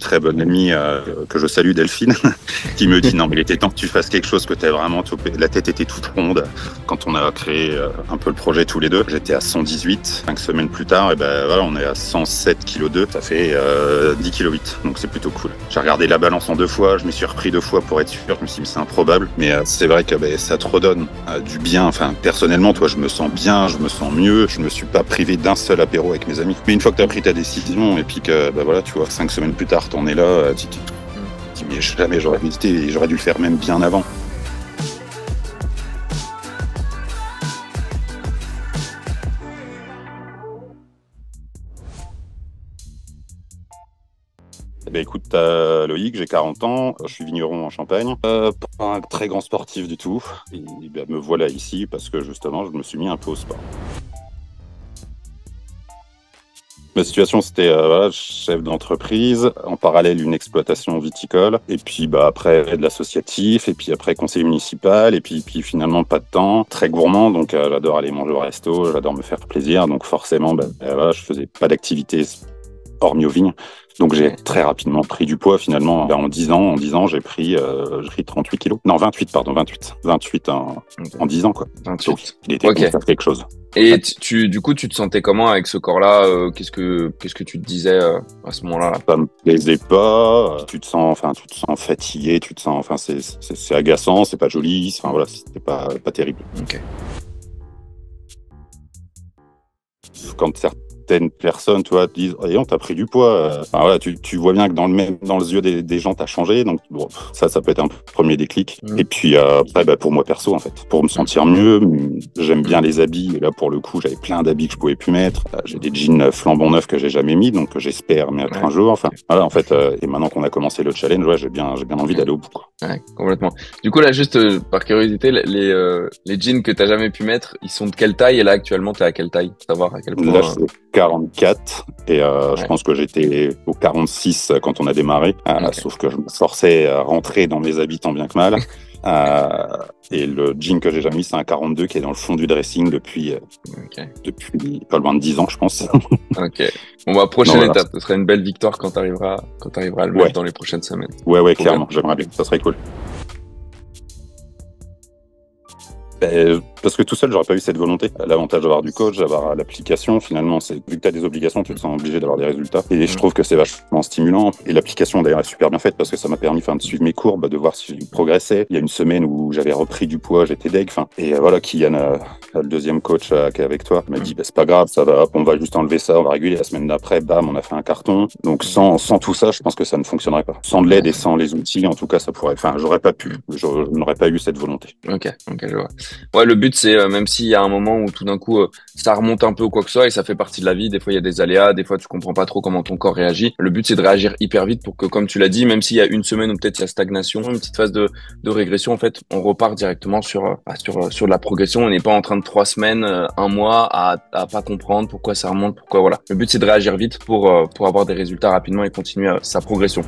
très bonne amie que je salue, Delphine, qui me dit non mais il était temps que tu fasses quelque chose, que tu as vraiment topé. La tête était toute ronde. Quand on a créé un peu le projet tous les deux, j'étais à 118. 5 semaines plus tard, et ben voilà, on est à 107,2 kg. Ça fait 10,8 kg. Donc c'est plutôt cool. J'ai regardé la balance en 2 fois, je m'y suis repris 2 fois pour être sûr. Je me suis dit c'est improbable, mais c'est vrai que ça te redonne du bien. Enfin personnellement, toi, je me sens bien, je me sens mieux. Je me suis pas privé d'un seul apéro avec mes amis. Mais une fois que tu as pris ta décision et puis que voilà, tu vois, 5 semaines plus tard, t'en es là, tu te dis mais jamais j'aurais hésité et j'aurais dû le faire même bien avant. Écoute, Loïc, j'ai 40 ans, je suis vigneron en Champagne, pas un très grand sportif du tout, et me voilà ici parce que justement je me suis mis un peu au sport. Ma situation, c'était voilà, chef d'entreprise, en parallèle une exploitation viticole, et puis après de l'associatif, et puis après conseiller municipal, et puis finalement pas de temps, très gourmand, donc j'adore aller manger au resto, j'adore me faire plaisir, donc forcément voilà, je faisais pas d'activité hormis aux vignes. Donc j'ai très rapidement pris du poids finalement. En 10 ans, j'ai pris 38 kilos. Non, 28, pardon, 28. 28 en 10 ans, quoi. 28. Donc il était temps de faire quelque chose. Et du coup, tu te sentais comment avec ce corps-là? Qu'est-ce que tu te disais à ce moment-là? Ça me plaisait pas. Tu te sens fatigué, tu te sens, c'est agaçant, c'est pas joli. Enfin voilà, c'était pas terrible. Ok. Quand certaines personnes, tu vois, te disent on t'a pris du poids. Enfin, voilà, tu vois bien que dans les yeux des gens, t'as changé. Donc bon, ça peut être un premier déclic. Et puis après, pour moi perso, en fait, pour me sentir mieux, j'aime bien les habits. Et là, pour le coup, j'avais plein d'habits que je pouvais plus mettre. J'ai des jeans flambant neufs que j'ai jamais mis, donc j'espère mettre un jour. Enfin, voilà, en fait. Et maintenant qu'on a commencé le challenge, ouais, j'ai bien envie d'aller au bout, quoi. Ouais, complètement. Du coup, là, juste par curiosité, les jeans que t'as jamais pu mettre, ils sont de quelle taille? Et là, actuellement, t'es à quelle taille? Pour savoir à quel point. Là, je suis 44 et je pense que j'étais au 46 quand on a démarré. Sauf que je me forçais à rentrer dans mes habits tant bien que mal. Et le jean que j'ai jamais mis, c'est un 42 qui est dans le fond du dressing depuis pas loin de 10 ans, je pense. Ok. Bon, prochaine étape. Ce serait une belle victoire quand t'arriveras à le mettre dans les prochaines semaines. Ouais, clairement. J'aimerais bien. Ça serait cool. Parce que tout seul, j'aurais pas eu cette volonté. L'avantage d'avoir du coach, d'avoir l'application, finalement, c'est vu que tu as des obligations, tu te sens obligé d'avoir des résultats. Et je trouve que c'est vachement stimulant. Et l'application, d'ailleurs, est super bien faite parce que ça m'a permis de suivre mes courbes, de voir si je progressais. Il y a une semaine où j'avais repris du poids, j'étais deg. Et voilà, Kylian, le deuxième coach qui est avec toi, m'a dit c'est pas grave, ça va, on va juste enlever ça, on va réguler. La semaine d'après, bam, on a fait un carton. Donc sans tout ça, je pense que ça ne fonctionnerait pas. Sans de l'aide et sans les outils, en tout cas, ça pourrait. Enfin, j'aurais pas pu. Je n'aurais pas eu cette volonté. Ok, je vois. Ouais, le but, c'est même s'il y a un moment où tout d'un coup ça remonte un peu ou quoi que ce soit, et ça fait partie de la vie, des fois il y a des aléas, des fois tu comprends pas trop comment ton corps réagit. Le but, c'est de réagir hyper vite pour que, comme tu l'as dit, même s'il y a une semaine ou peut-être il y a stagnation, une petite phase de régression, en fait, on repart directement sur de la progression. On n'est pas en train de 3 semaines, un mois à pas comprendre pourquoi ça remonte, pourquoi voilà. Le but, c'est de réagir vite pour avoir des résultats rapidement et continuer sa progression.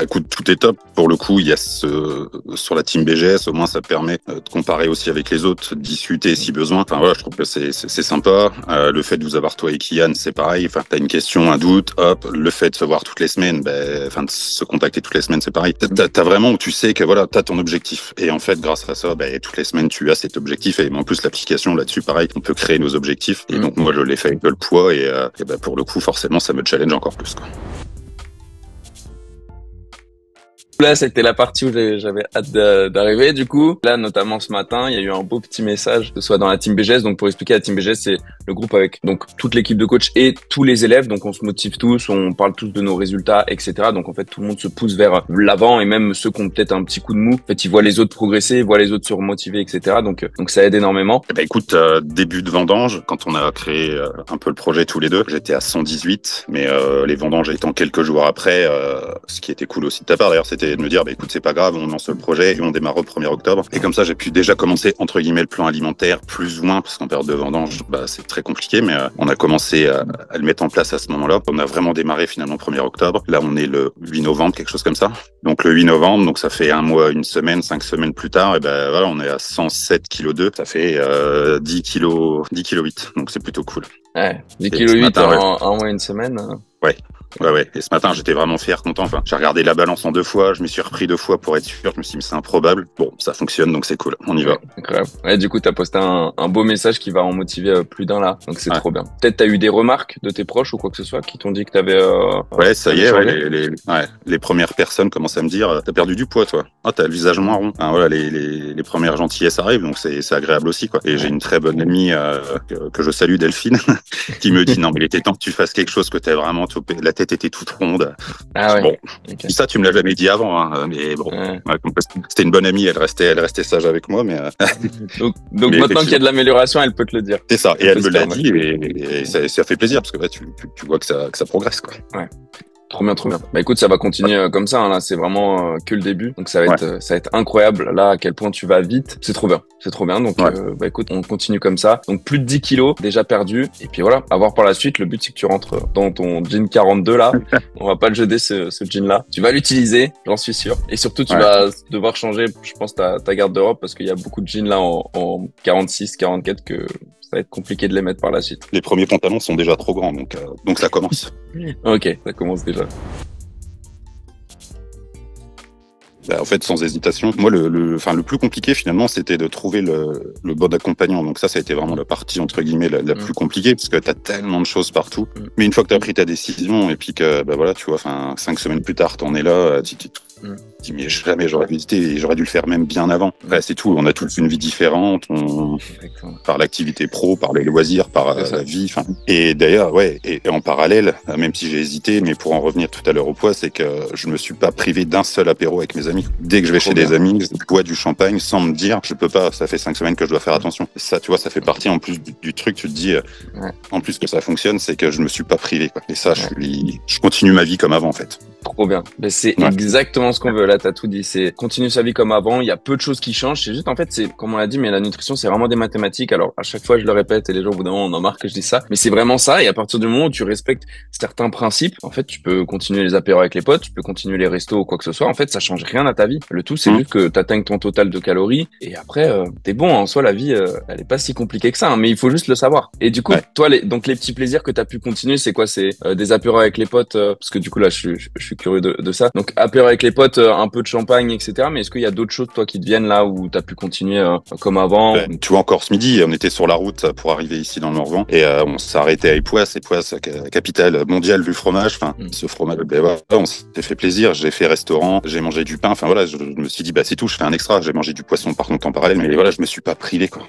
Écoute, tout est top. Pour le coup, il y a sur la team BGS, au moins ça permet de comparer aussi avec les autres, de discuter si besoin. Enfin voilà, je trouve que c'est sympa. Le fait de vous avoir toi et Kylian, c'est pareil. Enfin, t'as une question, un doute, hop. Le fait de se voir toutes les semaines, de se contacter toutes les semaines, c'est pareil. T'as vraiment où tu sais que voilà, t'as ton objectif. Et en fait, grâce à ça, toutes les semaines, tu as cet objectif. Et en plus, l'application là-dessus, pareil, on peut créer nos objectifs. Et donc moi, je l'ai fait avec le poids et pour le coup, forcément, ça me challenge encore plus, quoi. Là, c'était la partie où j'avais hâte d'arriver. Du coup, là, notamment ce matin, il y a eu un beau petit message, que ce soit dans la team BGS. Donc, pour expliquer, la team BGS, c'est le groupe avec donc toute l'équipe de coach et tous les élèves. Donc, on se motive tous, on parle tous de nos résultats, etc. Donc, en fait, tout le monde se pousse vers l'avant et même ceux qui ont peut-être un petit coup de mou. En fait, ils voient les autres progresser, ils voient les autres se remotiver, etc. Donc, ça aide énormément. Écoute, début de vendange, quand on a créé un peu le projet tous les deux, j'étais à 118, mais les vendanges étant quelques jours après, ce qui était cool aussi de ta part, d'ailleurs, c'était et de me dire, bah, écoute, c'est pas grave, on lance le projet et on démarre au 1er octobre. Et comme ça, j'ai pu déjà commencer, entre guillemets, le plan alimentaire, plus ou moins, parce qu'en période de vendange, bah, c'est très compliqué, mais on a commencé à le mettre en place à ce moment-là. On a vraiment démarré finalement 1er octobre. Là, on est le 8 novembre, quelque chose comme ça. Donc le 8 novembre, donc ça fait un mois, une semaine, 5 semaines plus tard, et ben voilà, on est à 107 kg 2. Ça fait 10 kg 8. Donc c'est plutôt cool. Ouais, 10 kg 8 en un mois, une semaine. Ouais. Ouais. Et ce matin, j'étais vraiment fier, content. Enfin, j'ai regardé la balance en 2 fois, je m'y suis repris 2 fois pour être sûr. Je me suis dit, mais c'est improbable. Bon, ça fonctionne, donc c'est cool. On y va. Incroyable. Ouais, du coup, t'as posté un beau message qui va en motiver plus d'un là. Donc c'est trop bien. Peut-être t'as eu des remarques de tes proches ou quoi que ce soit qui t'ont dit que t'avais. Ouais, ça y est. Les premières personnes commencent à me dire, t'as perdu du poids, toi. Ah, t'as le visage moins rond. Enfin, voilà, les premières gentillesses arrivent, donc c'est agréable aussi, quoi. Et j'ai une très bonne amie que je salue, Delphine, qui me dit, non, mais il était temps que tu fasses quelque chose, que t'as vraiment topé. La tête était toute ronde. Ah ouais. Bon, ça tu me l'as jamais dit avant, hein, mais bon, c'était une bonne amie, elle restait sage avec moi, mais donc maintenant qu'il y a de l'amélioration, elle peut te le dire. C'est ça, et elle me l'a dit, et ça fait plaisir parce que tu vois que ça progresse, quoi. Ouais. Trop bien. Bah écoute, ça va continuer comme ça, hein, là, c'est vraiment que le début. Donc ça va être incroyable. Là, à quel point tu vas vite. C'est trop bien. Donc, bah écoute, on continue comme ça. Donc plus de 10 kilos déjà perdus. Et puis voilà, à voir par la suite. Le but, c'est que tu rentres dans ton jean 42 là. On va pas le jeter, ce jean là. Tu vas l'utiliser, j'en suis sûr. Et surtout, tu vas devoir changer, je pense, ta garde-robe parce qu'il y a beaucoup de jeans là en 46, 44 que ça va être compliqué de les mettre par la suite. Les premiers pantalons sont déjà trop grands, donc ça commence. Ok, ça commence déjà. Bah, en fait, sans hésitation. Moi, le plus compliqué, finalement, c'était de trouver le bon accompagnant. Donc ça a été vraiment la partie, entre guillemets, la plus compliquée, parce que t'as tellement de choses partout. Mais une fois que t'as pris ta décision, et puis que, bah voilà, tu vois, 5 semaines plus tard, t'en es là, tu dis, mais jamais j'aurais visité, et j'aurais dû le faire même bien avant. Après, c'est tout. On a tous une vie différente, par l'activité pro, par les loisirs, par la vie. Et d'ailleurs, et en parallèle, même si j'ai hésité, mais pour en revenir tout à l'heure au poids, c'est que je me suis pas privé d'un seul apéro avec mes amis. Dès que je vais chez des amis, je bois du champagne sans me dire, je peux pas, ça fait 5 semaines que je dois faire attention. Et ça, tu vois, ça fait partie en plus du truc, tu te dis, en plus que ça fonctionne, c'est que je me suis pas privé, quoi. Et ça, je continue ma vie comme avant, en fait. Trop bien. Mais c'est exactement ce qu'on veut. Là, t'as tout dit. C'est continuer sa vie comme avant. Il y a peu de choses qui changent. C'est juste, en fait, c'est, comme on l'a dit, mais la nutrition, c'est vraiment des mathématiques. Alors, à chaque fois, je le répète et les gens, au bout d'un moment, on en marre que je dis ça. Mais c'est vraiment ça. Et à partir du moment où tu respectes certains principes, en fait, tu peux continuer les apéros avec les potes, tu peux continuer les restos ou quoi que ce soit. En fait, ça change rien à ta vie. Le tout, c'est juste que t'atteignes ton total de calories. Et après, t'es bon. En soi, la vie, elle est pas si compliquée que ça. Hein, mais il faut juste le savoir. Et du coup, toi, donc les petits plaisirs que t'as pu continuer, c'est quoi? C'est des apéros avec les potes, parce que du coup, là, je suis curieux de ça. Donc apéro avec les potes, un peu de champagne, etc. Mais est-ce qu'il y a d'autres choses, toi, qui te viennent là où t'as pu continuer comme avant? Tu vois, encore ce midi, on était sur la route pour arriver ici dans le Morvan et on s'est arrêté à Époisse, capitale mondiale du fromage. Ce fromage, on s'est fait plaisir. J'ai fait restaurant, j'ai mangé du pain. Je me suis dit, c'est tout, je fais un extra. J'ai mangé du poisson par contre en parallèle, mais voilà, je me suis pas privé, quoi.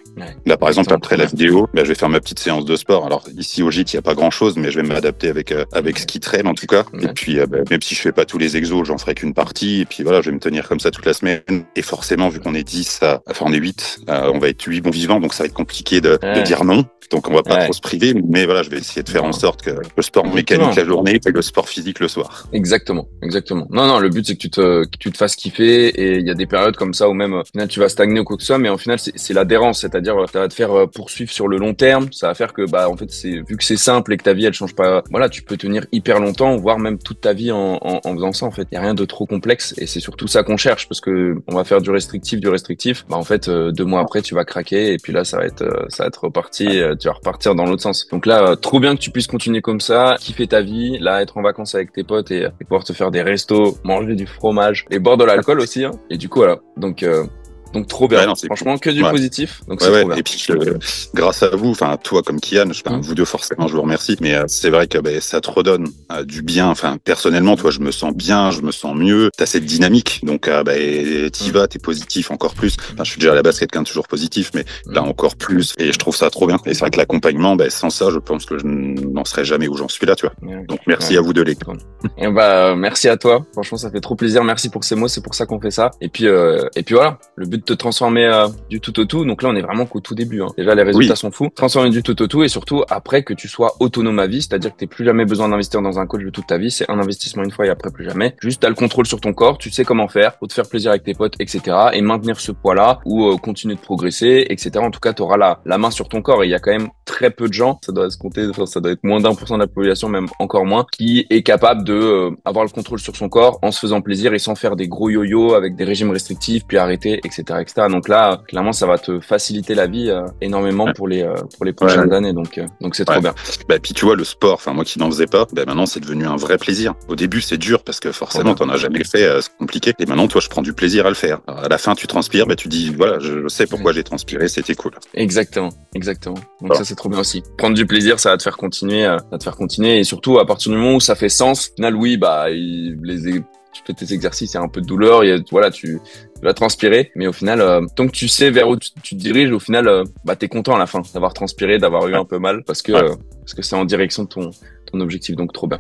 Là, par exemple, après la vidéo, je vais faire ma petite séance de sport. Alors ici au gîte, il y a pas grand chose, mais je vais m'adapter avec ce qui traîne en tout cas. Et puis, même si je fais pas tous les exos, j'en ferai qu'une partie, et puis voilà, je vais me tenir comme ça toute la semaine. Et forcément, vu qu'on est 10, on est 8, on va être 8 bons vivants, donc ça va être compliqué de dire non. Donc on va pas trop se priver, mais voilà, je vais essayer de faire en sorte que le sport mécanique la journée et le sport physique le soir. Exactement. Non, le but c'est que tu te fasses kiffer, et il y a des périodes comme ça où même au final tu vas stagner ou quoi que ce soit, mais au final c'est l'adhérence, c'est-à-dire ça va te faire poursuivre sur le long terme, ça va faire que en fait vu que c'est simple et que ta vie elle change pas, voilà, tu peux tenir hyper longtemps, voire même toute ta vie en faisant ça. En fait, il y a rien de trop complexe, et c'est surtout ça qu'on cherche, parce que on va faire du restrictif. En fait, 2 mois après, tu vas craquer, et puis là, ça va être reparti. Tu vas repartir dans l'autre sens. Donc là, trop bien que tu puisses continuer comme ça, kiffer ta vie, là, être en vacances avec tes potes et pouvoir te faire des restos, manger du fromage et boire de l'alcool aussi. Hein. Et du coup, voilà. Donc trop bien, franchement que du positif. Donc c'est trop bien. Et puis grâce à vous, toi comme Kian, vous deux forcément, je vous remercie. Mais c'est vrai que ça te redonne du bien. Personnellement, toi, je me sens bien, je me sens mieux. T'as cette dynamique, donc t'y vas, t'es positif encore plus. Je suis déjà à la base quelqu'un de toujours positif, mais là encore plus. Et je trouve ça trop bien. Et c'est vrai que l'accompagnement, sans ça, je pense que je n'en serais jamais où j'en suis là, tu vois. Donc merci à vous deux les gars. Et merci à toi. Franchement, ça fait trop plaisir. Merci pour ces mots. C'est pour ça qu'on fait ça. Et puis voilà. Le but de te transformer du tout au tout. Donc là, on est vraiment qu'au tout début. Hein. Déjà, les résultats sont fous. Transformer du tout au tout et surtout après que tu sois autonome à vie, c'est-à-dire que t'aies plus jamais besoin d'investir dans un coach de toute ta vie. C'est un investissement une fois et après plus jamais. Juste, t'as le contrôle sur ton corps, tu sais comment faire, pour te faire plaisir avec tes potes, etc. Et maintenir ce poids-là ou continuer de progresser, etc. En tout cas, t'auras la main sur ton corps. Et il y a quand même très peu de gens, ça doit se compter, ça doit être moins d'1% de la population, même encore moins, qui est capable de avoir le contrôle sur son corps en se faisant plaisir et sans faire des gros yo-yo avec des régimes restrictifs puis arrêter, etc., etc. Donc là, clairement, ça va te faciliter la vie énormément pour les prochaines années. Donc c'est trop bien. Bah, puis tu vois, le sport, enfin moi qui n'en faisais pas, bah, maintenant c'est devenu un vrai plaisir. Au début, c'est dur parce que forcément, t'en as jamais fait, c'est compliqué. Et maintenant, toi, je prends du plaisir à le faire. Alors, à la fin, tu transpires, bah, tu dis, voilà, je sais pourquoi j'ai transpiré, c'était cool. Exactement. Donc ça, c'est trop bien aussi. Prendre du plaisir, ça va te faire continuer, et surtout à partir du moment où ça fait sens. Au final, oui, bah tu fais tes exercices, il y a un peu de douleur, tu vas transpirer, mais au final, tant que tu sais vers où tu te diriges, au final, bah t'es content à la fin d'avoir transpiré, d'avoir eu un peu mal, parce que c'est en direction de ton objectif, donc trop bien.